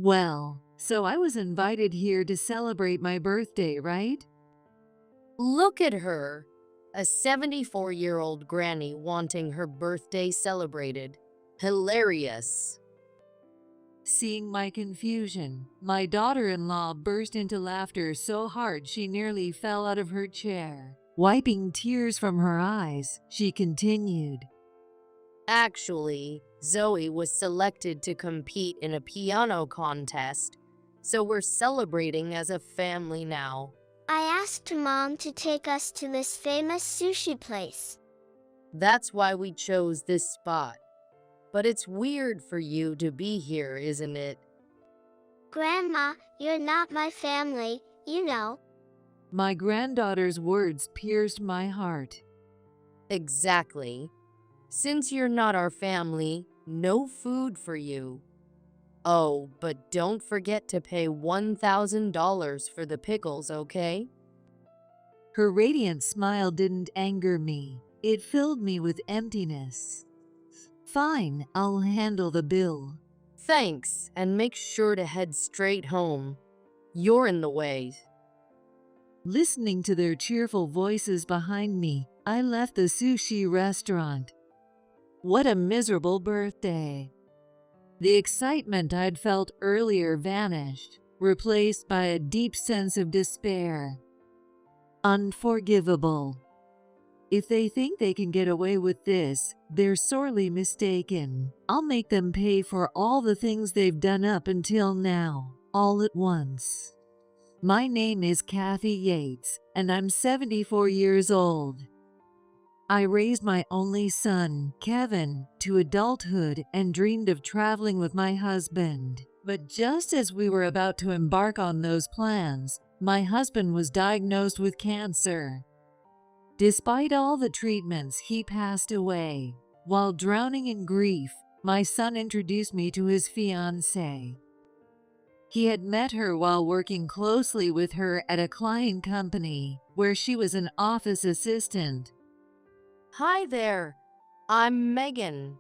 Well, so I was invited here to celebrate my birthday, right? Look at her. A 74-year-old granny wanting her birthday celebrated. Hilarious. Seeing my confusion, my daughter-in-law burst into laughter so hard she nearly fell out of her chair. Wiping tears from her eyes, she continued, Actually, Zoe was selected to compete in a piano contest, so we're celebrating as a family now. I asked Mom to take us to this famous sushi place. That's why we chose this spot. But it's weird for you to be here, isn't it? Grandma, you're not my family, you know. My granddaughter's words pierced my heart. Exactly. Since you're not our family, no food for you. Oh, but don't forget to pay $1,000 for the pickles, okay? Her radiant smile didn't anger me. It filled me with emptiness. Fine, I'll handle the bill. Thanks, and make sure to head straight home. You're in the way. Listening to their cheerful voices behind me, I left the sushi restaurant. What a miserable birthday. The excitement I'd felt earlier vanished, replaced by a deep sense of despair. Unforgivable. If they think they can get away with this, they're sorely mistaken. I'll make them pay for all the things they've done up until now, all at once. My name is Kathy Yates, and I'm 74 years old. I raised my only son, Kevin, to adulthood and dreamed of traveling with my husband. But just as we were about to embark on those plans, my husband was diagnosed with cancer. Despite all the treatments, he passed away. While drowning in grief, my son introduced me to his fiancée. He had met her while working closely with her at a client company, where she was an office assistant. Hi there, I'm Megan.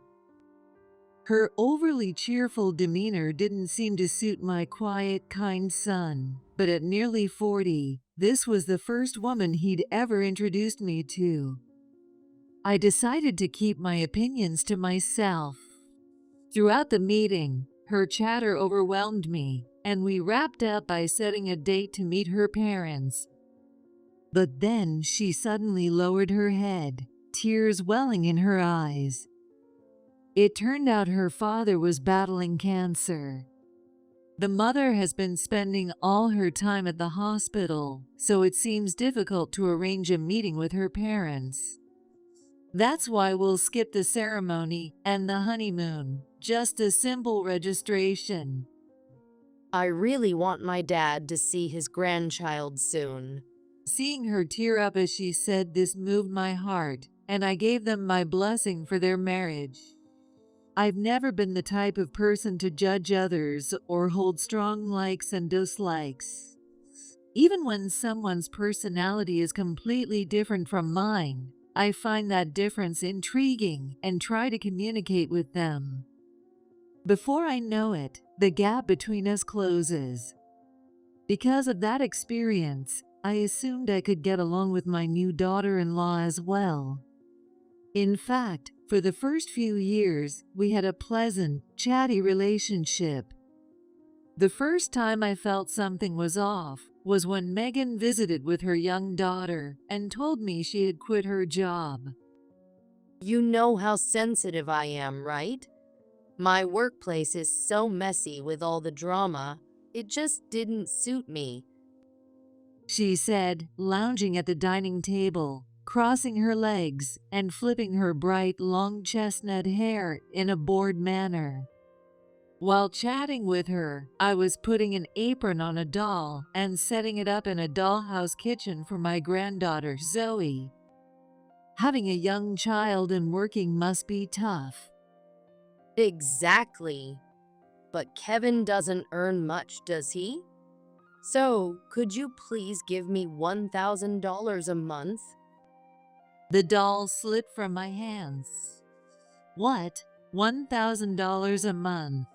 Her overly cheerful demeanor didn't seem to suit my quiet, kind son. But at nearly 40, this was the first woman he'd ever introduced me to. I decided to keep my opinions to myself. Throughout the meeting, her chatter overwhelmed me, and we wrapped up by setting a date to meet her parents. But then she suddenly lowered her head, tears welling in her eyes. It turned out her father was battling cancer. The mother has been spending all her time at the hospital, so it seems difficult to arrange a meeting with her parents. That's why we'll skip the ceremony and the honeymoon, just a simple registration. I really want my dad to see his grandchild soon. Seeing her tear up as she said this moved my heart, and I gave them my blessing for their marriage. I've never been the type of person to judge others or hold strong likes and dislikes. Even when someone's personality is completely different from mine, I find that difference intriguing and try to communicate with them. Before I know it, the gap between us closes. Because of that experience, I assumed I could get along with my new daughter-in-law as well. In fact, for the first few years, we had a pleasant, chatty relationship. The first time I felt something was off was when Megan visited with her young daughter and told me she had quit her job. You know how sensitive I am, right? My workplace is so messy with all the drama, it just didn't suit me. She said, lounging at the dining table, crossing her legs and flipping her bright, long chestnut hair in a bored manner. While chatting with her, I was putting an apron on a doll and setting it up in a dollhouse kitchen for my granddaughter, Zoe. Having a young child and working must be tough. Exactly. But Kevin doesn't earn much, does he? So, could you please give me $1,000 a month? The doll slipped from my hands. What? $1,000 a month?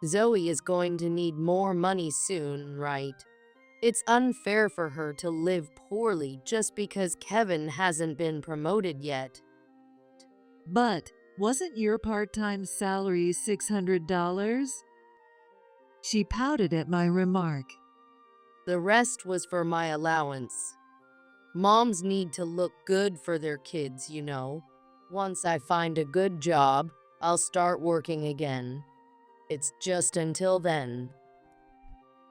Zoe is going to need more money soon, right? It's unfair for her to live poorly just because Kevin hasn't been promoted yet. But wasn't your part-time salary $600? She pouted at my remark. The rest was for my allowance. Moms need to look good for their kids, you know. Once I find a good job, I'll start working again. It's just until then.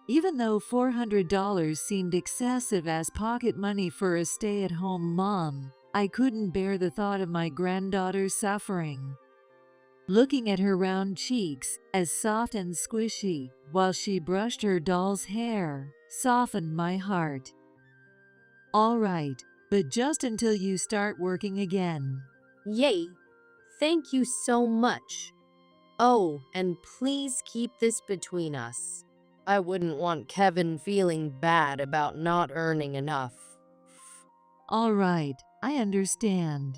Even though $400 seemed excessive as pocket money for a stay-at-home mom, I couldn't bear the thought of my granddaughter suffering. Looking at her round cheeks, as soft and squishy, while she brushed her doll's hair, softened my heart. All right, but just until you start working again. Yay! Thank you so much. Oh, and please keep this between us. I wouldn't want Kevin feeling bad about not earning enough. All right, I understand.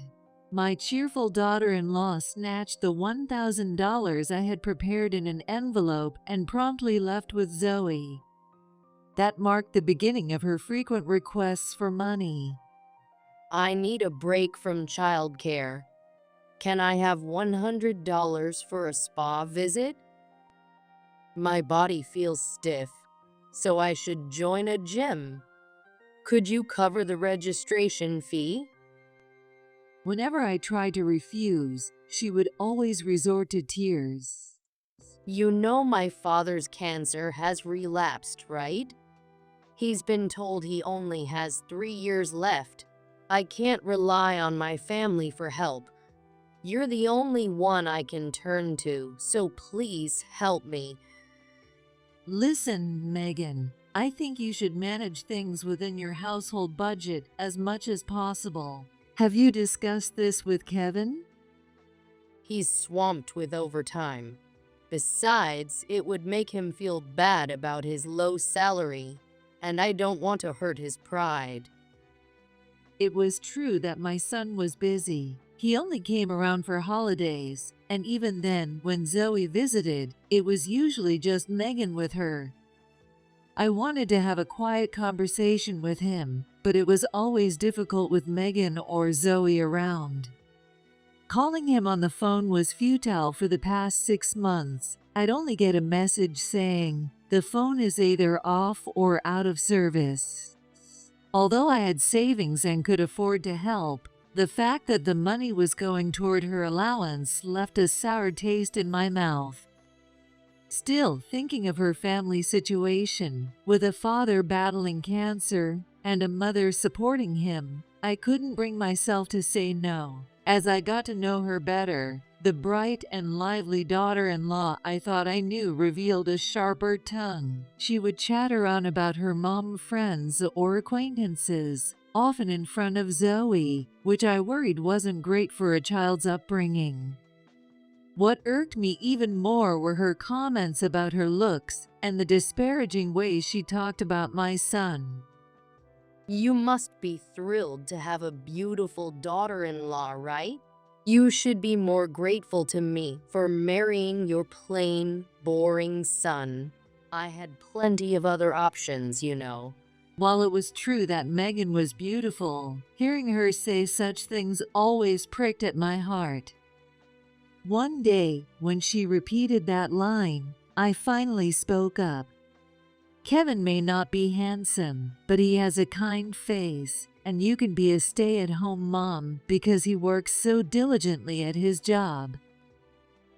My cheerful daughter-in-law snatched the $1,000 I had prepared in an envelope and promptly left with Zoe. That marked the beginning of her frequent requests for money. I need a break from childcare. Can I have $100 for a spa visit? My body feels stiff, so I should join a gym. Could you cover the registration fee? Whenever I tried to refuse, she would always resort to tears. You know my father's cancer has relapsed, right? He's been told he only has 3 years left. I can't rely on my family for help. You're the only one I can turn to, so please help me. Listen, Megan, I think you should manage things within your household budget as much as possible. Have you discussed this with Kevin? He's swamped with overtime. Besides, it would make him feel bad about his low salary, and I don't want to hurt his pride. It was true that my son was busy. He only came around for holidays, and even then, when Zoe visited, it was usually just Megan with her. I wanted to have a quiet conversation with him, but it was always difficult with Megan or Zoe around. Calling him on the phone was futile for the past 6 months. I'd only get a message saying, "The phone is either off or out of service." Although I had savings and could afford to help, the fact that the money was going toward her allowance left a sour taste in my mouth. Still, thinking of her family situation, with a father battling cancer and a mother supporting him, I couldn't bring myself to say no. As I got to know her better, the bright and lively daughter-in-law I thought I knew revealed a sharper tongue. She would chatter on about her mom friends or acquaintances, often in front of Zoe, which I worried wasn't great for a child's upbringing. What irked me even more were her comments about her looks and the disparaging way she talked about my son. You must be thrilled to have a beautiful daughter-in-law, right? You should be more grateful to me for marrying your plain, boring son. I had plenty of other options, you know. While it was true that Megan was beautiful, hearing her say such things always pricked at my heart. One day, when she repeated that line, I finally spoke up. Kevin may not be handsome, but he has a kind face, and you can be a stay-at-home mom because he works so diligently at his job.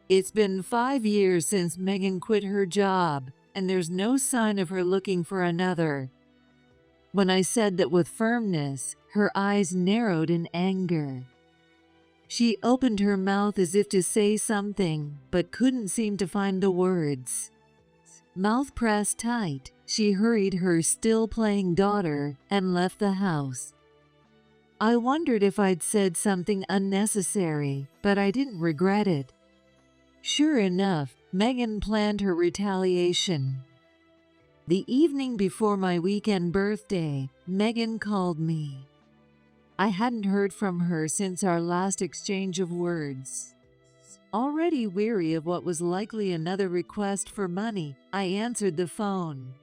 It's been 5 years since Megan quit her job, and there's no sign of her looking for another. When I said that with firmness, her eyes narrowed in anger. She opened her mouth as if to say something, but couldn't seem to find the words. Mouth pressed tight, she hurried her still-playing daughter and left the house. I wondered if I'd said something unnecessary, but I didn't regret it. Sure enough, Megan planned her retaliation. The evening before my weekend birthday, Megan called me. I hadn't heard from her since our last exchange of words. Already weary of what was likely another request for money, I answered the phone.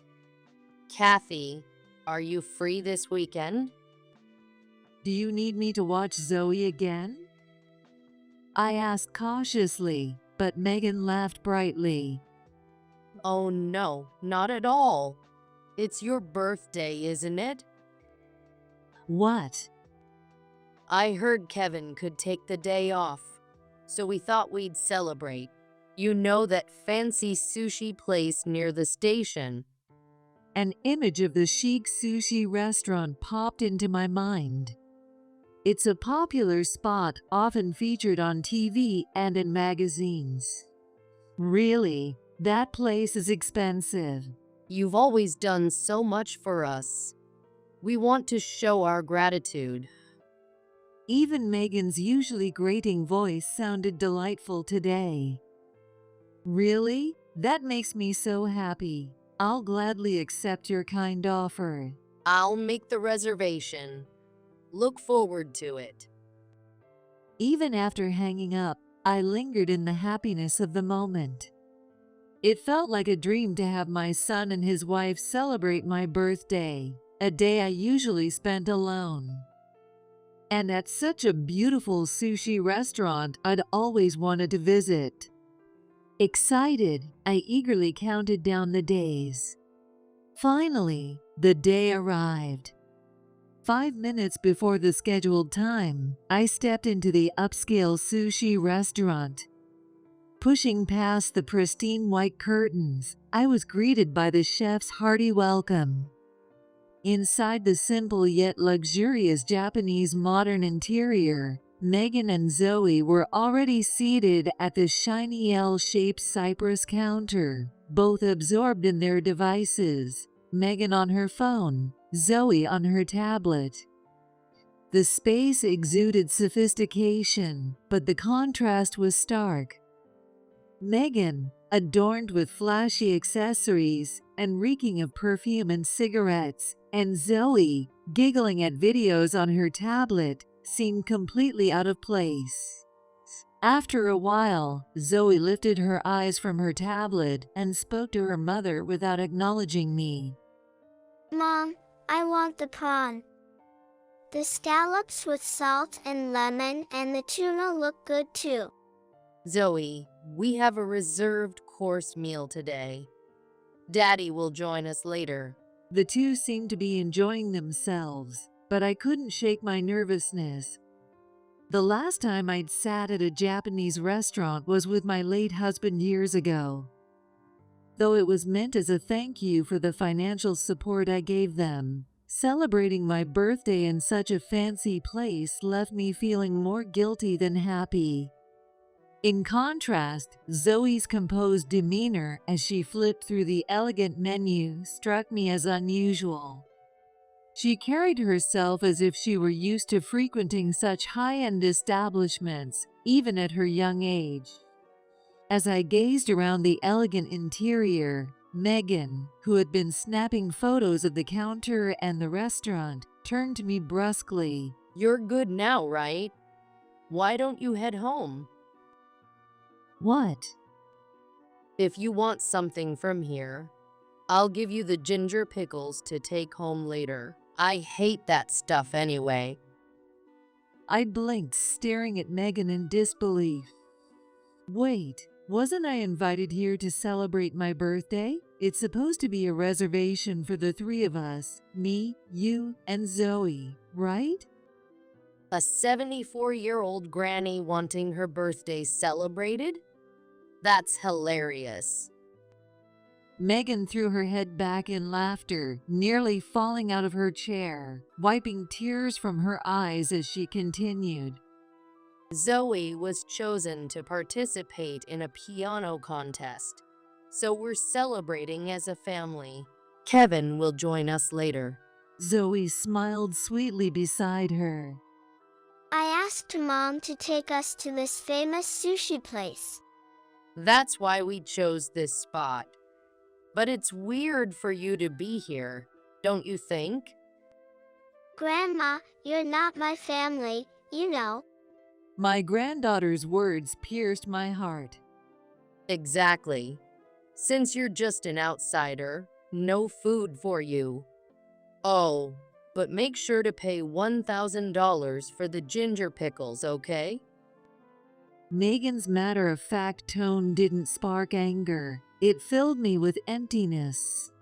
Kathy, are you free this weekend? Do you need me to watch Zoe again? I asked cautiously, but Megan laughed brightly. Oh no, not at all. It's your birthday, isn't it? What? I heard Kevin could take the day off, so we thought we'd celebrate. You know that fancy sushi place near the station? An image of the chic sushi restaurant popped into my mind. It's a popular spot often featured on TV and in magazines. Really, that place is expensive. You've always done so much for us. We want to show our gratitude. Even Megan's usually grating voice sounded delightful today. Really? That makes me so happy. I'll gladly accept your kind offer. I'll make the reservation. Look forward to it. Even after hanging up, I lingered in the happiness of the moment. It felt like a dream to have my son and his wife celebrate my birthday, a day I usually spent alone. And at such a beautiful sushi restaurant I'd always wanted to visit. Excited, I eagerly counted down the days. Finally, the day arrived. 5 minutes before the scheduled time, I stepped into the upscale sushi restaurant. Pushing past the pristine white curtains, I was greeted by the chef's hearty welcome. Inside the simple yet luxurious Japanese modern interior, Megan and Zoe were already seated at the shiny L-shaped cypress counter, both absorbed in their devices, Megan on her phone, Zoe on her tablet. The space exuded sophistication, but the contrast was stark. Megan, adorned with flashy accessories and reeking of perfume and cigarettes, and Zoe, giggling at videos on her tablet, seemed completely out of place. After a while, Zoe lifted her eyes from her tablet and spoke to her mother without acknowledging me. Mom, I want the prawn. The scallops with salt and lemon and the tuna look good too. Zoe, we have a reserved course meal today. Daddy will join us later. The two seemed to be enjoying themselves, but I couldn't shake my nervousness. The last time I'd sat at a Japanese restaurant was with my late husband years ago. Though it was meant as a thank you for the financial support I gave them, celebrating my birthday in such a fancy place left me feeling more guilty than happy. In contrast, Zoe's composed demeanor as she flipped through the elegant menu struck me as unusual. She carried herself as if she were used to frequenting such high-end establishments, even at her young age. As I gazed around the elegant interior, Megan, who had been snapping photos of the counter and the restaurant, turned to me brusquely. You're good now, right? Why don't you head home? What? If you want something from here, I'll give you the ginger pickles to take home later. I hate that stuff anyway. I blinked, staring at Megan in disbelief. Wait, wasn't I invited here to celebrate my birthday? It's supposed to be a reservation for the three of us, me, you, and Zoe, right? A 74-year-old granny wanting her birthday celebrated? That's hilarious. Megan threw her head back in laughter, nearly falling out of her chair, wiping tears from her eyes as she continued. Zoe was chosen to participate in a piano contest, so we're celebrating as a family. Kevin will join us later. Zoe smiled sweetly beside her. I asked Mom to take us to this famous sushi place. That's why we chose this spot. But it's weird for you to be here, don't you think? Grandma, you're not my family, you know. My granddaughter's words pierced my heart. Exactly. Since you're just an outsider, no food for you. Oh, but make sure to pay $1,000 for the ginger pickles, okay? Megan's matter-of-fact tone didn't spark anger. It filled me with emptiness.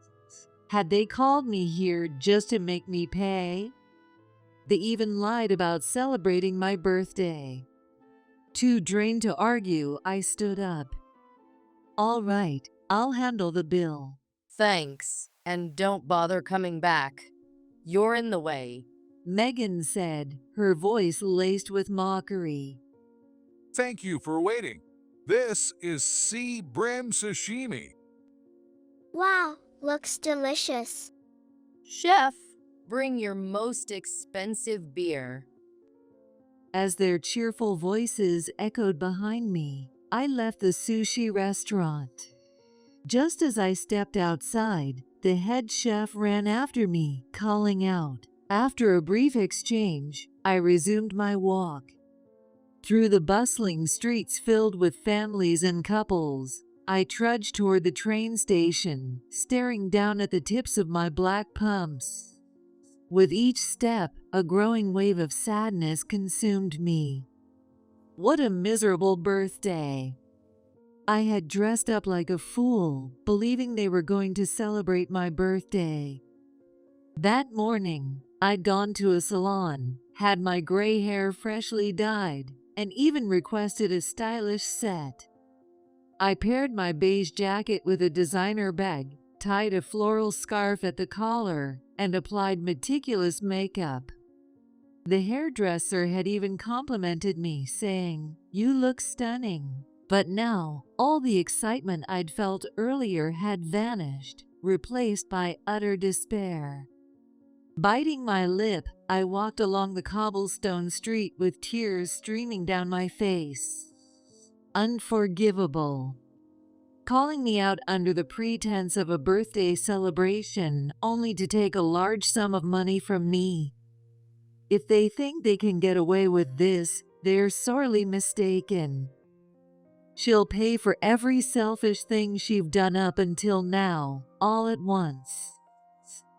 Had they called me here just to make me pay? They even lied about celebrating my birthday. Too drained to argue, I stood up. All right, I'll handle the bill. Thanks, and don't bother coming back. You're in the way. Megan said, her voice laced with mockery. Thank you for waiting. This is sea brim sashimi. Wow, looks delicious. Chef, bring your most expensive beer. As their cheerful voices echoed behind me, I left the sushi restaurant. Just as I stepped outside, the head chef ran after me, calling out. After a brief exchange, I resumed my walk. Through the bustling streets filled with families and couples, I trudged toward the train station, staring down at the tips of my black pumps. With each step, a growing wave of sadness consumed me. What a miserable birthday! I had dressed up like a fool, believing they were going to celebrate my birthday. That morning, I'd gone to a salon, had my gray hair freshly dyed, and even requested a stylish set. I paired my beige jacket with a designer bag, tied a floral scarf at the collar, and applied meticulous makeup. The hairdresser had even complimented me, saying, "You look stunning." But now, all the excitement I'd felt earlier had vanished, replaced by utter despair. Biting my lip, I walked along the cobblestone street with tears streaming down my face. Unforgivable. Calling me out under the pretense of a birthday celebration, only to take a large sum of money from me. If they think they can get away with this, they're sorely mistaken. She'll pay for every selfish thing she've done up until now, all at once.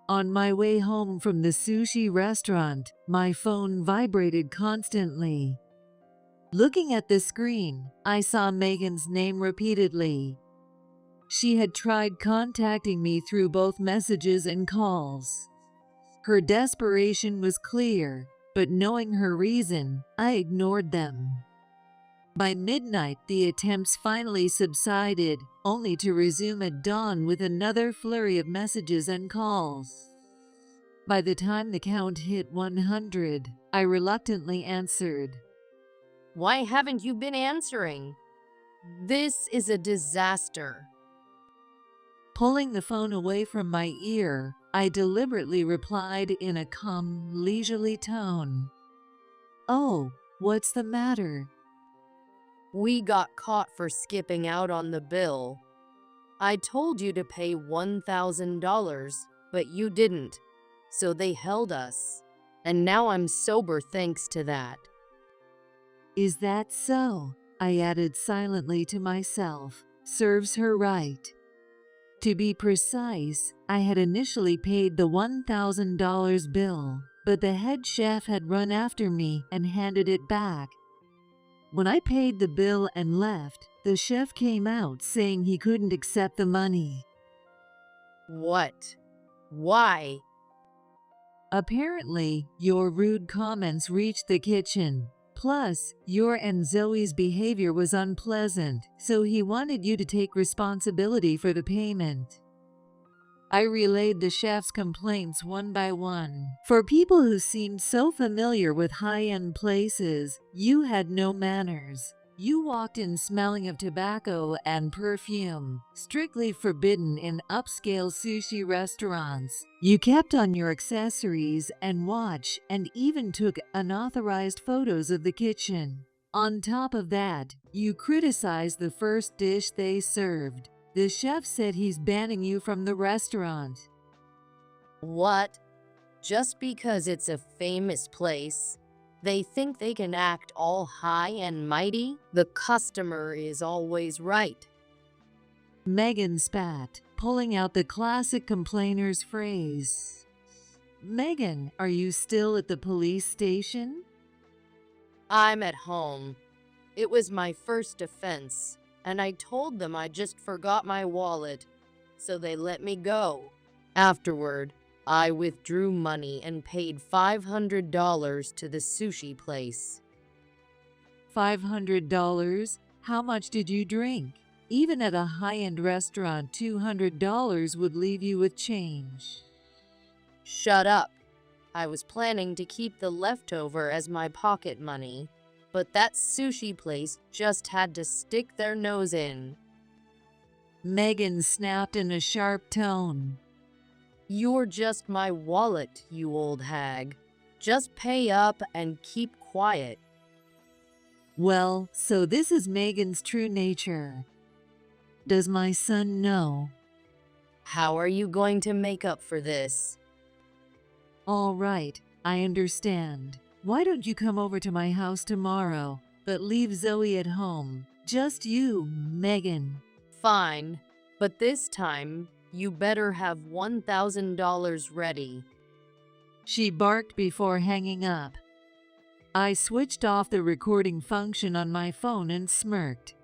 On my way home from the sushi restaurant, my phone vibrated constantly. Looking at the screen, I saw Megan's name repeatedly. She had tried contacting me through both messages and calls. Her desperation was clear, but knowing her reason, I ignored them. By midnight, the attempts finally subsided, only to resume at dawn with another flurry of messages and calls. By the time the count hit 100, I reluctantly answered. Why haven't you been answering? This is a disaster. Pulling the phone away from my ear, I deliberately replied in a calm, leisurely tone. "Oh, what's the matter?" We got caught for skipping out on the bill. I told you to pay $1,000, but you didn't, so they held us. And now I'm sober thanks to that. "Is that so?" I added silently to myself. Serves her right. To be precise, I had initially paid the $1,000 bill, but the head chef had run after me and handed it back. When I paid the bill and left, the chef came out saying he couldn't accept the money. What? Why? Apparently, your rude comments reached the kitchen. Plus, your and Zoe's behavior was unpleasant, so he wanted you to take responsibility for the payment. I relayed the chef's complaints one by one. For people who seemed so familiar with high-end places, you had no manners. You walked in smelling of tobacco and perfume, strictly forbidden in upscale sushi restaurants. You kept on your accessories and watch, and even took unauthorized photos of the kitchen. On top of that, you criticized the first dish they served. The chef said he's banning you from the restaurant. What? Just because it's a famous place? They think they can act all high and mighty. The customer is always right. Megan spat, pulling out the classic complainer's phrase. Megan, are you still at the police station? I'm at home. It was my first offense, and I told them I just forgot my wallet, so they let me go. Afterward, I withdrew money and paid $500 to the sushi place. $500? How much did you drink? Even at a high-end restaurant, $200 would leave you with change. Shut up. I was planning to keep the leftover as my pocket money, but that sushi place just had to stick their nose in. Megan snapped in a sharp tone. You're just my wallet, you old hag. Just pay up and keep quiet. Well, so this is Megan's true nature. Does my son know? How are you going to make up for this? All right, I understand. Why don't you come over to my house tomorrow, but leave Zoe at home? Just you, Megan. Fine, but this time, you better have $1,000 ready. She barked before hanging up. I switched off the recording function on my phone and smirked.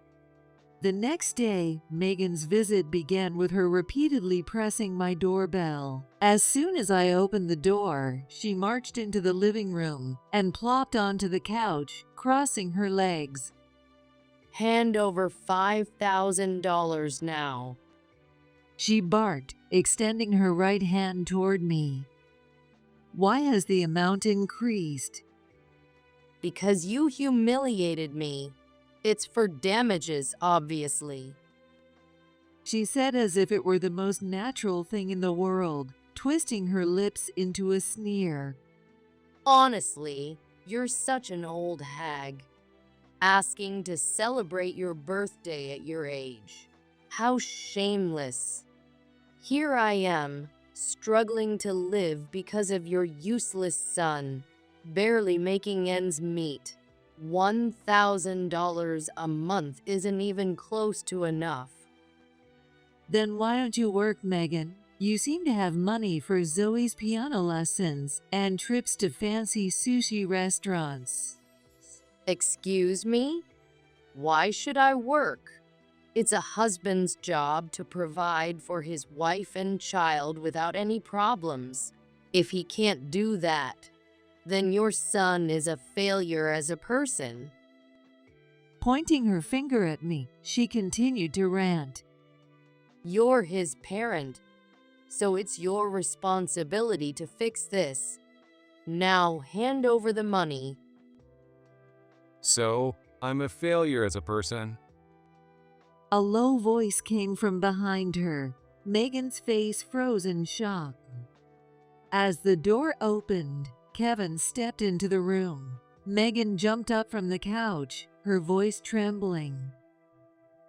The next day, Megan's visit began with her repeatedly pressing my doorbell. As soon as I opened the door, she marched into the living room and plopped onto the couch, crossing her legs. Hand over $5,000 now. She barked, extending her right hand toward me. Why has the amount increased? Because you humiliated me. It's for damages, obviously. She said as if it were the most natural thing in the world, twisting her lips into a sneer. Honestly, you're such an old hag. Asking to celebrate your birthday at your age. How shameless. Here I am, struggling to live because of your useless son, barely making ends meet. $1,000 a month isn't even close to enough. Then why don't you work, Megan? You seem to have money for Zoe's piano lessons and trips to fancy sushi restaurants. Excuse me? Why should I work? It's a husband's job to provide for his wife and child without any problems. If he can't do that, then your son is a failure as a person. Pointing her finger at me, she continued to rant. You're his parent, so it's your responsibility to fix this. Now hand over the money. So, I'm a failure as a person. A low voice came from behind her. Megan's face froze in shock. As the door opened, Kevin stepped into the room. Megan jumped up from the couch, her voice trembling.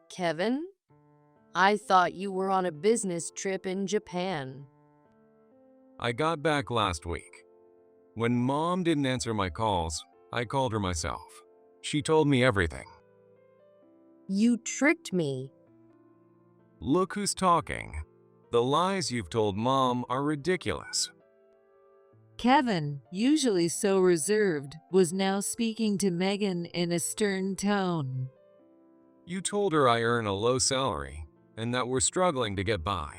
Kevin? I thought you were on a business trip in Japan. I got back last week. When Mom didn't answer my calls, I called her myself. She told me everything. You tricked me. Look who's talking. The lies you've told Mom are ridiculous. Kevin, usually so reserved, was now speaking to Megan in a stern tone. You told her I earn a low salary and that we're struggling to get by.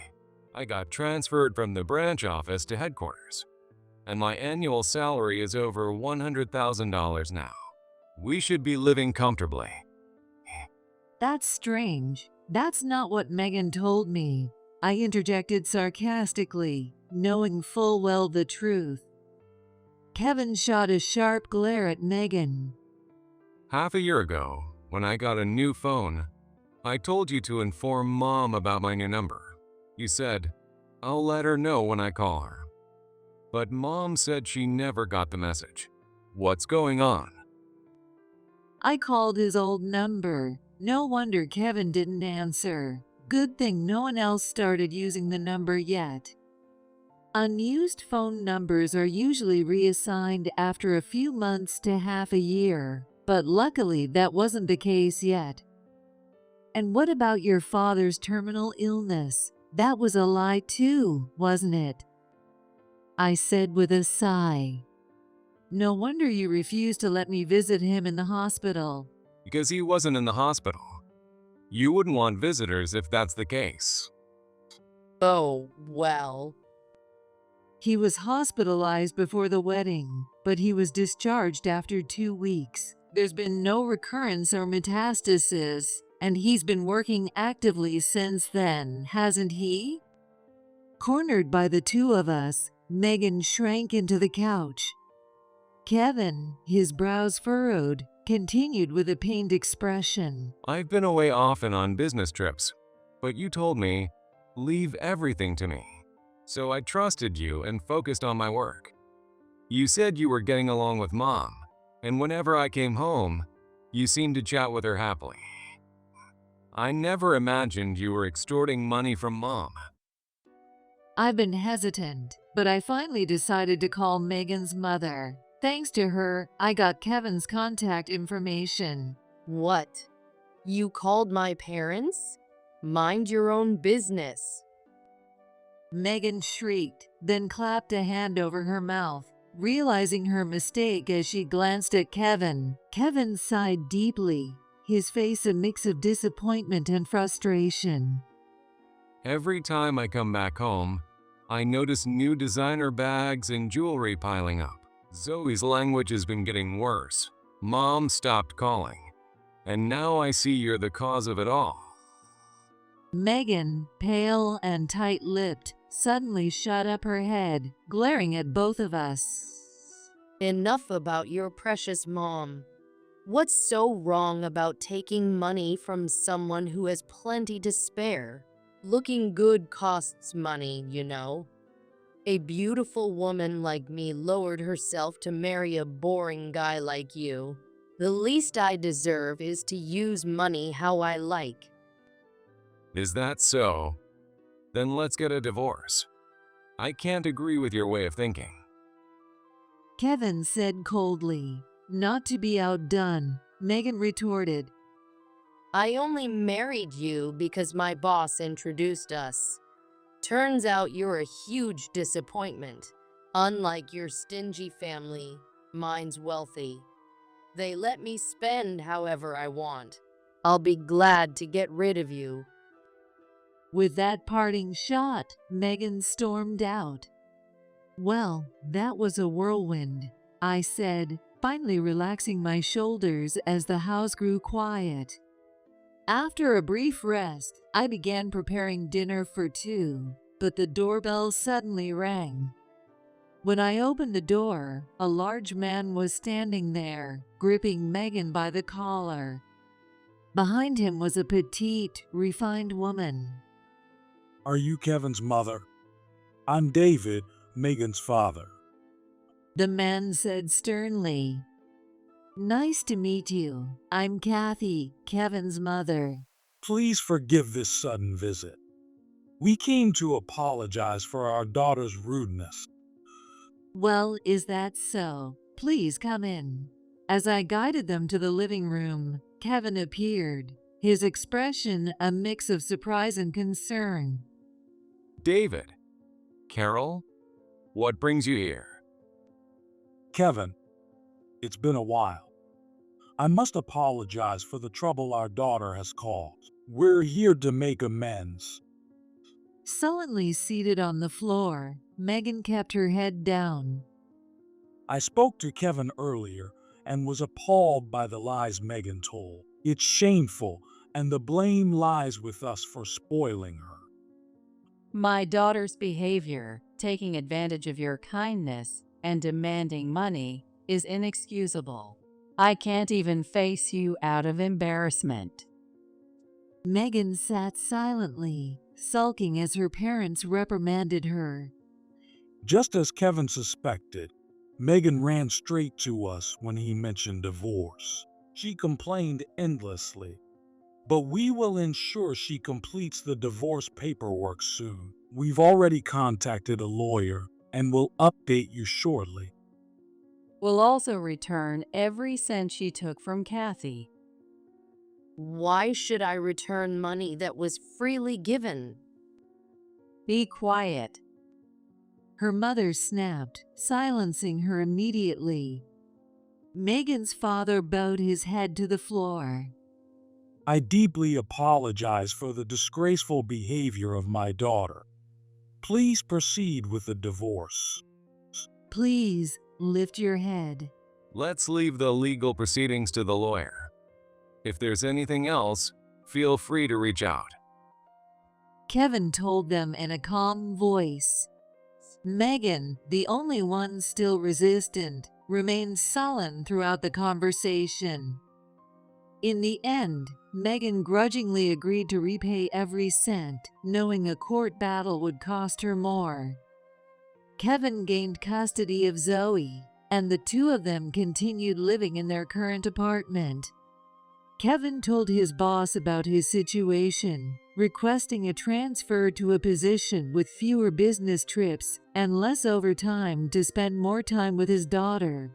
I got transferred from the branch office to headquarters, and my annual salary is over $100,000 now. We should be living comfortably. That's strange. That's not what Megan told me. I interjected sarcastically, knowing full well the truth. Kevin shot a sharp glare at Megan. Half a year ago, when I got a new phone, I told you to inform Mom about my new number. You said, I'll let her know when I call her. But Mom said she never got the message. What's going on? I called his old number. No wonder Kevin didn't answer. Good thing no one else started using the number yet. Unused phone numbers are usually reassigned after a few months to half a year, but luckily that wasn't the case yet. And what about your father's terminal illness? That was a lie too, wasn't it? I said with a sigh. No wonder you refused to let me visit him in the hospital. Because he wasn't in the hospital. You wouldn't want visitors if that's the case. Oh, well. He was hospitalized before the wedding, but he was discharged after 2 weeks. There's been no recurrence or metastasis, and he's been working actively since then, hasn't he? Cornered by the two of us, Megan shrank into the couch. Kevin, his brows furrowed, continued with a pained expression. I've been away often on business trips, but you told me, leave everything to me. So I trusted you and focused on my work. You said you were getting along with Mom, and whenever I came home, you seemed to chat with her happily. I never imagined you were extorting money from Mom. I've been hesitant, but I finally decided to call Megan's mother. Thanks to her, I got Kevin's contact information. What? You called my parents? Mind your own business. Megan shrieked, then clapped a hand over her mouth, realizing her mistake as she glanced at Kevin. Kevin sighed deeply, his face a mix of disappointment and frustration. Every time I come back home, I notice new designer bags and jewelry piling up. Zoe's language has been getting worse. Mom stopped calling. And now I see you're the cause of it all. Megan, pale and tight-lipped, suddenly shot up her head, glaring at both of us. Enough about your precious mom. What's so wrong about taking money from someone who has plenty to spare? Looking good costs money, you know. A beautiful woman like me lowered herself to marry a boring guy like you. The least I deserve is to use money how I like. Is that so? Then let's get a divorce. I can't agree with your way of thinking. Kevin said coldly. Not to be outdone, Megan retorted. I only married you because my boss introduced us. Turns out you're a huge disappointment. Unlike your stingy family, mine's wealthy. They let me spend however I want. I'll be glad to get rid of you. With that parting shot, Megan stormed out. Well, that was a whirlwind, I said, finally relaxing my shoulders as the house grew quiet. After a brief rest, I began preparing dinner for two, but the doorbell suddenly rang. When I opened the door, a large man was standing there, gripping Megan by the collar. Behind him was a petite, refined woman. Are you Kevin's mother? I'm David, Megan's father. The man said sternly. Nice to meet you. I'm Kathy, Kevin's mother. Please forgive this sudden visit. We came to apologize for our daughter's rudeness. Well, is that so? Please come in. As I guided them to the living room, Kevin appeared, his expression a mix of surprise and concern. David. Carol? What brings you here? Kevin, it's been a while. I must apologize for the trouble our daughter has caused. We're here to make amends. Sullenly seated on the floor, Megan kept her head down. I spoke to Kevin earlier and was appalled by the lies Megan told. It's shameful, and the blame lies with us for spoiling her. My daughter's behavior, taking advantage of your kindness and demanding money, is inexcusable. I can't even face you out of embarrassment. Megan sat silently, sulking as her parents reprimanded her. Just as Kevin suspected, Megan ran straight to us when he mentioned divorce. She complained endlessly, but we will ensure she completes the divorce paperwork soon. We've already contacted a lawyer and will update you shortly. We'll also return every cent she took from Kathy. Why should I return money that was freely given? Be quiet. Her mother snapped, silencing her immediately. Megan's father bowed his head to the floor. I deeply apologize for the disgraceful behavior of my daughter. Please proceed with the divorce. Please, lift your head. Let's leave the legal proceedings to the lawyer. If there's anything else, feel free to reach out. Kevin told them in a calm voice. Megan, the only one still resistant, remained sullen throughout the conversation. In the end, Megan grudgingly agreed to repay every cent, knowing a court battle would cost her more. Kevin gained custody of Zoe, and the two of them continued living in their current apartment. Kevin told his boss about his situation, requesting a transfer to a position with fewer business trips and less overtime to spend more time with his daughter.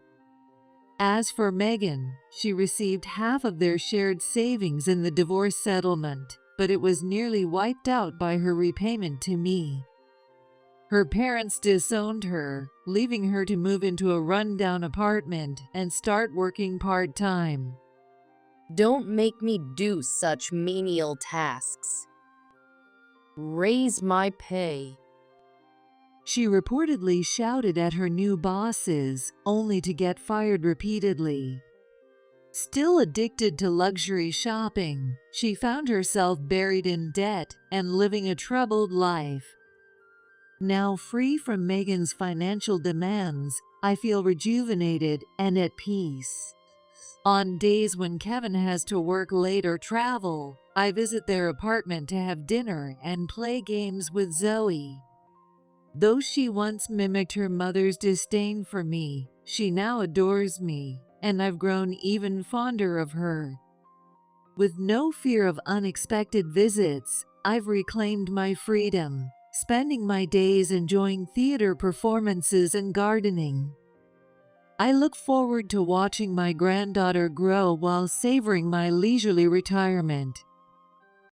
As for Megan, she received half of their shared savings in the divorce settlement, but it was nearly wiped out by her repayment to me. Her parents disowned her, leaving her to move into a rundown apartment and start working part-time. Don't make me do such menial tasks. Raise my pay. She reportedly shouted at her new bosses, only to get fired repeatedly. Still addicted to luxury shopping, she found herself buried in debt and living a troubled life. Now free from Megan's financial demands, I feel rejuvenated and at peace. On days when Kevin has to work late or travel, I visit their apartment to have dinner and play games with Zoe. Though she once mimicked her mother's disdain for me, she now adores me, and I've grown even fonder of her. With no fear of unexpected visits, I've reclaimed my freedom, spending my days enjoying theater performances and gardening. I look forward to watching my granddaughter grow while savoring my leisurely retirement.